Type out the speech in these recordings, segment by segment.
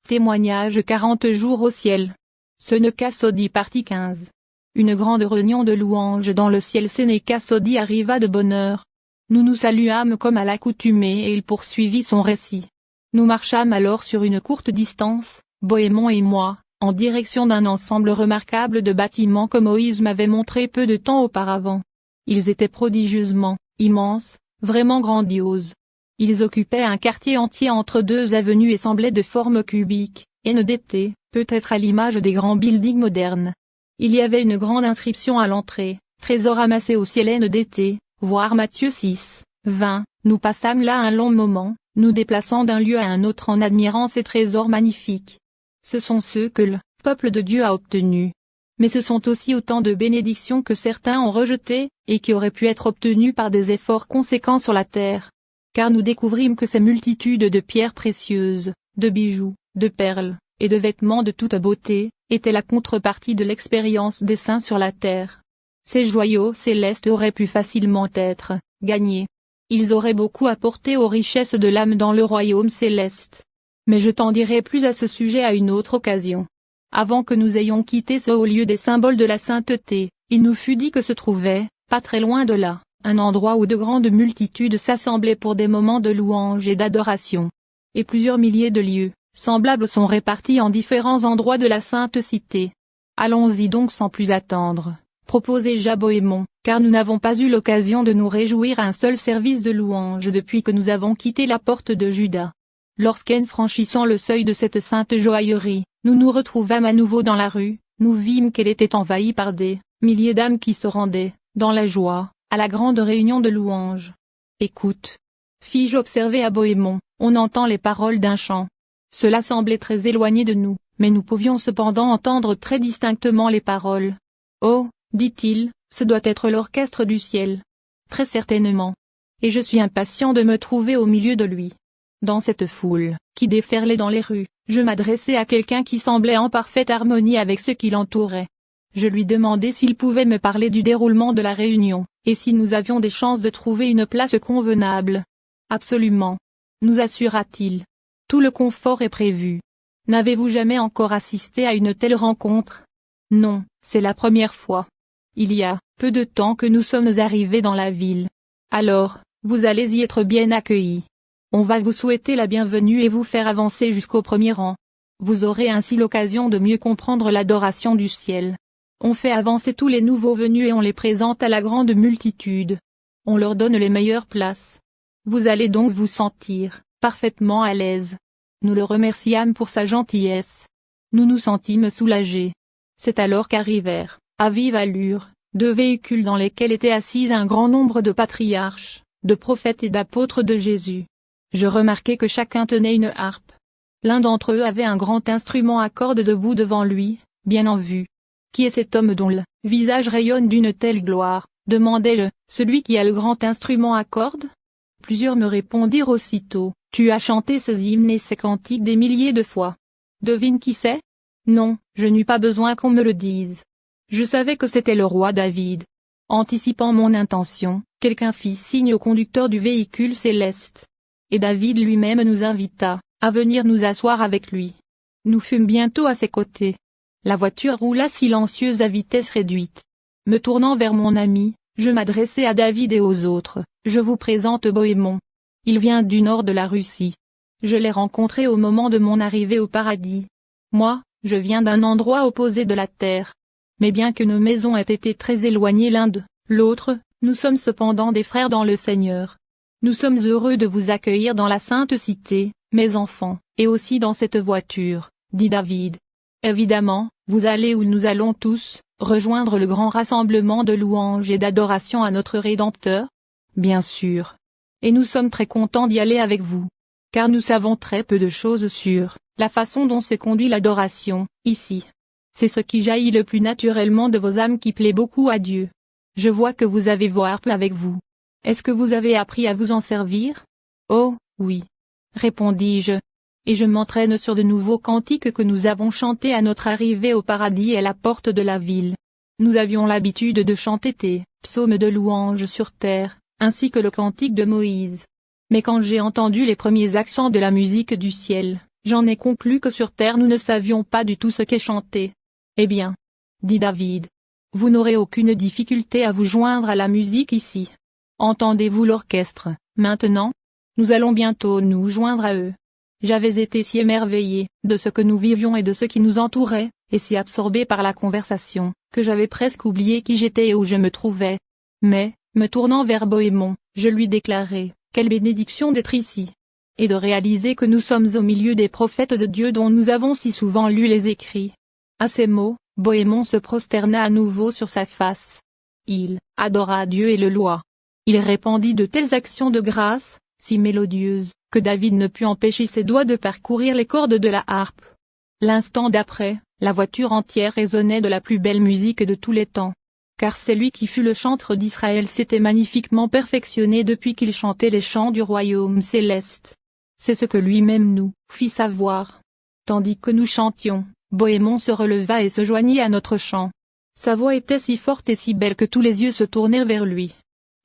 Témoignage 40 jours au ciel. Seneca Sodi partie 15. Une grande réunion de louanges dans le ciel. Seneca Sodi arriva de bonne heure. Nous nous saluâmes comme à l'accoutumée et il poursuivit son récit. Nous marchâmes alors sur une courte distance, Bohémond et moi, en direction d'un ensemble remarquable de bâtiments que Moïse m'avait montré peu de temps auparavant. Ils étaient prodigieusement, immenses, vraiment grandioses. Ils occupaient un quartier entier entre deux avenues et semblaient de forme cubique, d'été, peut-être à l'image des grands buildings modernes. Il y avait une grande inscription à l'entrée, trésor amassé au ciel d'été, voir Matthieu 6, 20. Nous passâmes là un long moment, nous déplaçant d'un lieu à un autre en admirant ces trésors magnifiques. Ce sont ceux que le peuple de Dieu a obtenus. Mais ce sont aussi autant de bénédictions que certains ont rejetées, et qui auraient pu être obtenues par des efforts conséquents sur la terre. Car nous découvrîmes que ces multitudes de pierres précieuses, de bijoux, de perles, et de vêtements de toute beauté, étaient la contrepartie de l'expérience des saints sur la terre. Ces joyaux célestes auraient pu facilement être gagnés. Ils auraient beaucoup apporté aux richesses de l'âme dans le royaume céleste. Mais je t'en dirai plus à ce sujet à une autre occasion. Avant que nous ayons quitté ce haut lieu des symboles de la sainteté, il nous fut dit que se trouvait, pas très loin de là, un endroit où de grandes multitudes s'assemblaient pour des moments de louange et d'adoration. Et plusieurs milliers de lieux semblables sont répartis en différents endroits de la sainte cité. Allons-y donc sans plus attendre, proposai-je à Bohémond, car nous n'avons pas eu l'occasion de nous réjouir à un seul service de louange depuis que nous avons quitté la porte de Juda. Lorsqu'en franchissant le seuil de cette sainte joaillerie, nous nous retrouvâmes à nouveau dans la rue, nous vîmes qu'elle était envahie par des milliers d'âmes qui se rendaient, dans la joie, à la grande réunion de louanges. Écoute, fis-je observer à Bohémond, on entend les paroles d'un chant. Cela semblait très éloigné de nous, mais nous pouvions cependant entendre très distinctement les paroles. Oh, dit-il, ce doit être l'orchestre du ciel. Très certainement. Et je suis impatient de me trouver au milieu de lui. Dans cette foule, qui déferlait dans les rues, je m'adressai à quelqu'un qui semblait en parfaite harmonie avec ceux qui l'entouraient. Je lui demandai s'il pouvait me parler du déroulement de la réunion, et si nous avions des chances de trouver une place convenable. Absolument. Nous assura-t-il. Tout le confort est prévu. N'avez-vous jamais encore assisté à une telle rencontre? Non, c'est la première fois. Il y a peu de temps que nous sommes arrivés dans la ville. Alors, vous allez y être bien accueillis. On va vous souhaiter la bienvenue et vous faire avancer jusqu'au premier rang. Vous aurez ainsi l'occasion de mieux comprendre l'adoration du ciel. On fait avancer tous les nouveaux venus et on les présente à la grande multitude. On leur donne les meilleures places. Vous allez donc vous sentir parfaitement à l'aise. Nous le remerciâmes pour sa gentillesse. Nous nous sentîmes soulagés. C'est alors qu'arrivèrent, à vive allure, deux véhicules dans lesquels étaient assis un grand nombre de patriarches, de prophètes et d'apôtres de Jésus. Je remarquai que chacun tenait une harpe. L'un d'entre eux avait un grand instrument à cordes debout devant lui, bien en vue. Qui est cet homme dont le visage rayonne d'une telle gloire, demandai-je, celui qui a le grand instrument à cordes? Plusieurs me répondirent aussitôt, tu as chanté ces hymnes et ces cantiques des milliers de fois. Devine qui c'est? Non, je n'eus pas besoin qu'on me le dise. Je savais que c'était le roi David. Anticipant mon intention, quelqu'un fit signe au conducteur du véhicule céleste. Et David lui-même nous invita à venir nous asseoir avec lui. Nous fûmes bientôt à ses côtés. La voiture roula silencieuse à vitesse réduite. Me tournant vers mon ami, je m'adressai à David et aux autres. Je vous présente Bohémond. Il vient du nord de la Russie. Je l'ai rencontré au moment de mon arrivée au paradis. Moi, je viens d'un endroit opposé de la terre. Mais bien que nos maisons aient été très éloignées l'un de l'autre, nous sommes cependant des frères dans le Seigneur. Nous sommes heureux de vous accueillir dans la sainte cité, mes enfants, et aussi dans cette voiture, dit David. Évidemment, vous allez où nous allons tous, rejoindre le grand rassemblement de louanges et d'adoration à notre Rédempteur? Bien sûr. Et nous sommes très contents d'y aller avec vous. Car nous savons très peu de choses sur la façon dont se conduit l'adoration, ici. C'est ce qui jaillit le plus naturellement de vos âmes qui plaît beaucoup à Dieu. Je vois que vous avez vos harpes avec vous. Est-ce que vous avez appris à vous en servir? Oh, oui. Répondis-je. Et je m'entraîne sur de nouveaux cantiques que nous avons chantés à notre arrivée au paradis et à la porte de la ville. Nous avions l'habitude de chanter tes psaumes de louange sur terre, ainsi que le cantique de Moïse. Mais quand j'ai entendu les premiers accents de la musique du ciel, J'en ai conclu que sur terre nous ne savions pas du tout ce qu'est chanter. Eh bien, dit David, vous n'aurez aucune difficulté à vous joindre à la musique ici. Entendez-vous l'orchestre, maintenant? Nous allons bientôt nous joindre à eux. J'avais été si émerveillé de ce que nous vivions et de ce qui nous entourait, et si absorbé par la conversation, que j'avais presque oublié qui j'étais et où je me trouvais. Mais, me tournant vers Bohémond, je lui déclarai, quelle bénédiction d'être ici, et de réaliser que nous sommes au milieu des prophètes de Dieu dont nous avons si souvent lu les écrits. À ces mots, Bohémond se prosterna à nouveau sur sa face. Il adora Dieu et le loua. Il répandit de telles actions de grâce, si mélodieuses, que David ne put empêcher ses doigts de parcourir les cordes de la harpe. L'instant d'après, la voiture entière résonnait de la plus belle musique de tous les temps. Car celui qui fut le chantre d'Israël s'était magnifiquement perfectionné depuis qu'il chantait les chants du royaume céleste. C'est ce que lui-même nous fit savoir. Tandis que nous chantions, Bohémond se releva et se joignit à notre chant. Sa voix était si forte et si belle que tous les yeux se tournèrent vers lui.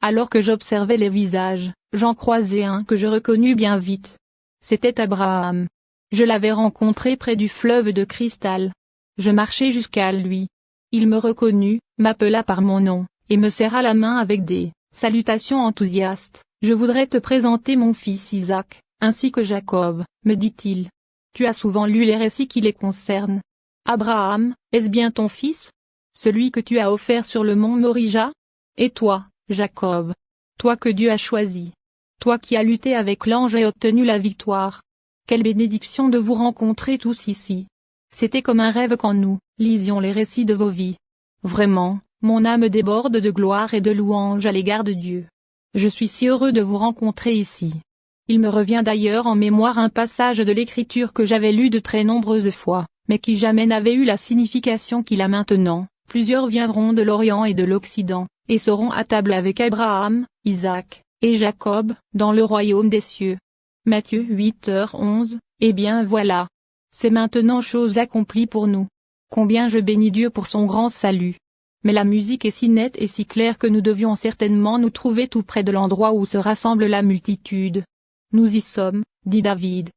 Alors que j'observais les visages, j'en croisai un que je reconnus bien vite. C'était Abraham. Je l'avais rencontré près du fleuve de cristal. Je marchai jusqu'à lui. Il me reconnut, m'appela par mon nom, et me serra la main avec des salutations enthousiastes. Je voudrais te présenter mon fils Isaac, ainsi que Jacob, me dit-il. Tu as souvent lu les récits qui les concernent. Abraham, est-ce bien ton fils? Celui que tu as offert sur le mont Morija? Et toi, Jacob? Toi que Dieu a choisi. Toi qui as lutté avec l'ange et obtenu la victoire. Quelle bénédiction de vous rencontrer tous ici. C'était comme un rêve quand nous lisions les récits de vos vies. Vraiment, mon âme déborde de gloire et de louange à l'égard de Dieu. Je suis si heureux de vous rencontrer ici. Il me revient d'ailleurs en mémoire un passage de l'Écriture que j'avais lu de très nombreuses fois, mais qui jamais n'avait eu la signification qu'il a maintenant. Plusieurs viendront de l'Orient et de l'Occident, et seront à table avec Abraham, Isaac, et Jacob, dans le royaume des cieux. Matthieu 8h11, eh bien voilà. C'est maintenant chose accomplie pour nous. Combien je bénis Dieu pour son grand salut. Mais la musique est si nette et si claire que nous devions certainement nous trouver tout près de l'endroit où se rassemble la multitude. Nous y sommes, dit David.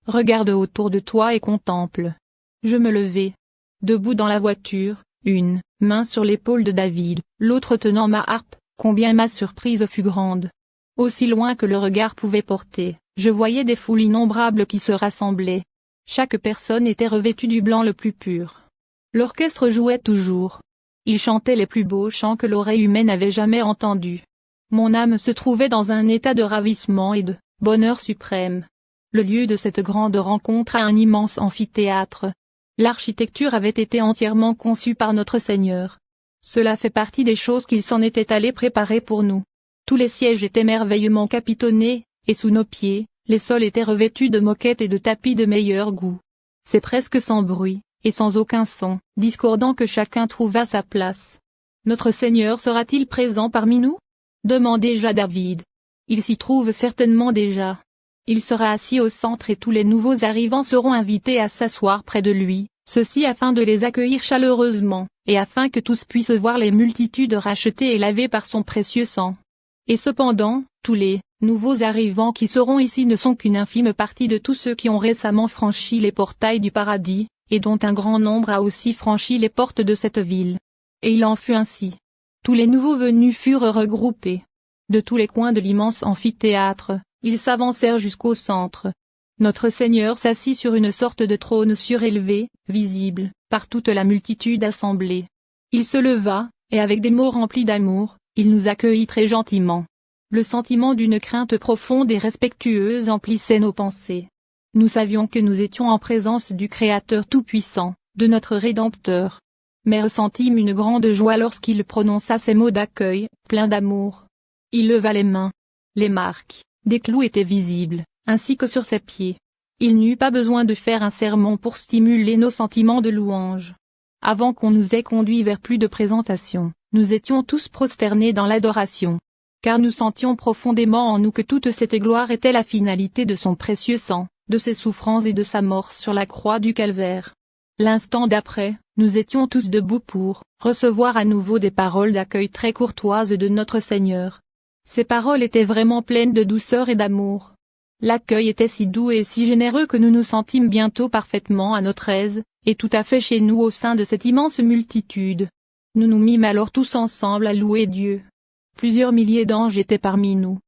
Regarde autour de toi et contemple. Je me levai. Debout dans la voiture, une main sur l'épaule de David, l'autre tenant ma harpe, combien ma surprise fut grande. Aussi loin que le regard pouvait porter, je voyais des foules innombrables qui se rassemblaient. Chaque personne était revêtue du blanc le plus pur. L'orchestre jouait toujours. Il chantait les plus beaux chants que l'oreille humaine avait jamais entendus. Mon âme se trouvait dans un état de ravissement et de bonheur suprême. Le lieu de cette grande rencontre a un immense amphithéâtre. L'architecture avait été entièrement conçue par notre Seigneur. Cela fait partie des choses qu'il s'en était allé préparer pour nous. Tous les sièges étaient merveilleusement capitonnés, et sous nos pieds, les sols étaient revêtus de moquettes et de tapis de meilleur goût. C'est presque sans bruit, et sans aucun son discordant que chacun trouva sa place. Notre Seigneur sera-t-il présent parmi nous? Demandai-je à David. Il s'y trouve certainement déjà. Il sera assis au centre et tous les nouveaux arrivants seront invités à s'asseoir près de lui, ceci afin de les accueillir chaleureusement, et afin que tous puissent voir les multitudes rachetées et lavées par son précieux sang. Et cependant, tous les nouveaux arrivants qui seront ici ne sont qu'une infime partie de tous ceux qui ont récemment franchi les portails du paradis, et dont un grand nombre a aussi franchi les portes de cette ville. Et il en fut ainsi. Tous les nouveaux venus furent regroupés. De tous les coins de l'immense amphithéâtre, ils s'avancèrent jusqu'au centre. Notre Seigneur s'assit sur une sorte de trône surélevé, visible par toute la multitude assemblée. Il se leva, et avec des mots remplis d'amour, il nous accueillit très gentiment. Le sentiment d'une crainte profonde et respectueuse emplissait nos pensées. Nous savions que nous étions en présence du Créateur Tout-Puissant, de notre Rédempteur. Mais ressentîmes une grande joie lorsqu'il prononça ces mots d'accueil, pleins d'amour. Il leva les mains. Les marques des clous étaient visibles, ainsi que sur ses pieds. Il n'eut pas besoin de faire un sermon pour stimuler nos sentiments de louange. Avant qu'on nous ait conduits vers plus de présentation, nous étions tous prosternés dans l'adoration. Car nous sentions profondément en nous que toute cette gloire était la finalité de son précieux sang, de ses souffrances et de sa mort sur la croix du calvaire. L'instant d'après, nous étions tous debout pour recevoir à nouveau des paroles d'accueil très courtoises de notre Seigneur. Ces paroles étaient vraiment pleines de douceur et d'amour. L'accueil était si doux et si généreux que nous nous sentîmes bientôt parfaitement à notre aise, et tout à fait chez nous au sein de cette immense multitude. Nous nous mîmes alors tous ensemble à louer Dieu. Plusieurs milliers d'anges étaient parmi nous.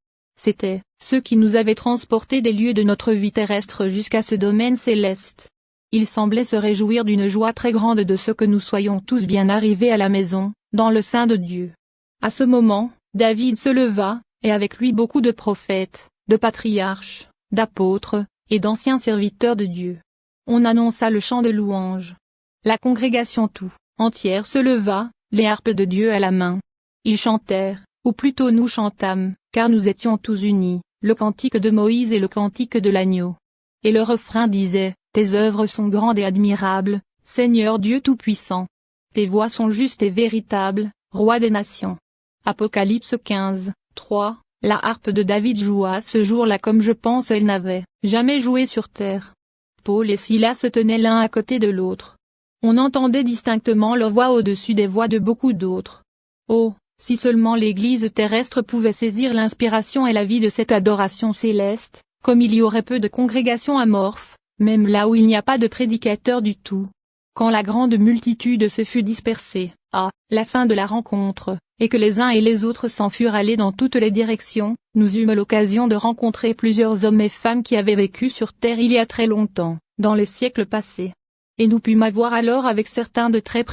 C'étaient ceux qui nous avaient transportés des lieux de notre vie terrestre jusqu'à ce domaine céleste. Ils semblaient se réjouir d'une joie très grande de ce que nous soyons tous bien arrivés à la maison, dans le sein de Dieu. À ce moment, David se leva, et avec lui beaucoup de prophètes, de patriarches, d'apôtres, et d'anciens serviteurs de Dieu. On annonça le chant de louange. La congrégation tout entière se leva, les harpes de Dieu à la main. Ils chantèrent, ou plutôt nous chantâmes, car nous étions tous unis, le cantique de Moïse et le cantique de l'agneau. Et le refrain disait, « Tes œuvres sont grandes et admirables, Seigneur Dieu Tout-Puissant. Tes voies sont justes et véritables, Roi des nations. » Apocalypse 15, 3. La harpe de David joua ce jour-là comme je pense elle n'avait jamais joué sur terre. Paul et Silas se tenaient l'un à côté de l'autre. On entendait distinctement leur voix au-dessus des voix de beaucoup d'autres. Oh, si seulement l'Église terrestre pouvait saisir l'inspiration et la vie de cette adoration céleste, comme il y aurait peu de congrégations amorphes, même là où il n'y a pas de prédicateur du tout. Quand la grande multitude se fut dispersée, à la fin de la rencontre, et que les uns et les autres s'en furent allés dans toutes les directions, nous eûmes l'occasion de rencontrer plusieurs hommes et femmes qui avaient vécu sur terre il y a très longtemps, dans les siècles passés. Et nous pûmes avoir alors avec certains de très